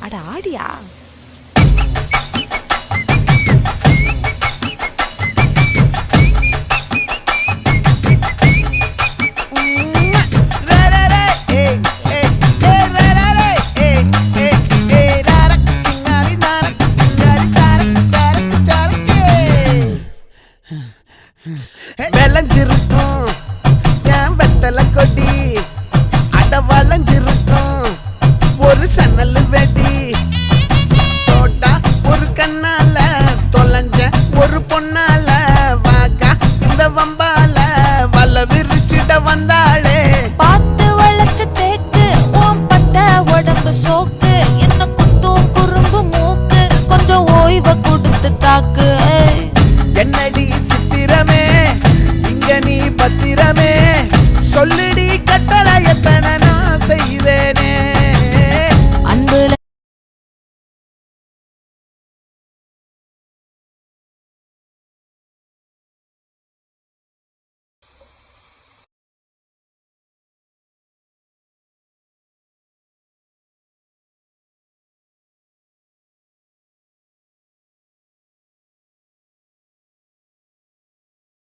அட ஆடியா. விளைஞ்சிருக்கும் என் வெத்தலை கொடி, அட வளைஞ்சிருக்கும் ஒரு சன்னல் வெடி. தோட்டா ஒரு கண்ணால தொலைஞ்ச ஒரு பொண்ணால வாக்கா இந்த வம்பால வல விரிச்சிட வந்தாளே. பார்த்து வளைச்ச தேக்கு ஓம் பட்ட உடம்பு சோக்கு, என்ன குத்தும் குறும்பு மூக்கு, கொஞ்சம் ஓய்வை கொடுத்து தாக்கு. என்னடி சித்திரமே இங்க நீ பத்திரமே, சொல்லுடி கட்டளை எத்தனை நான் செய்வேன்.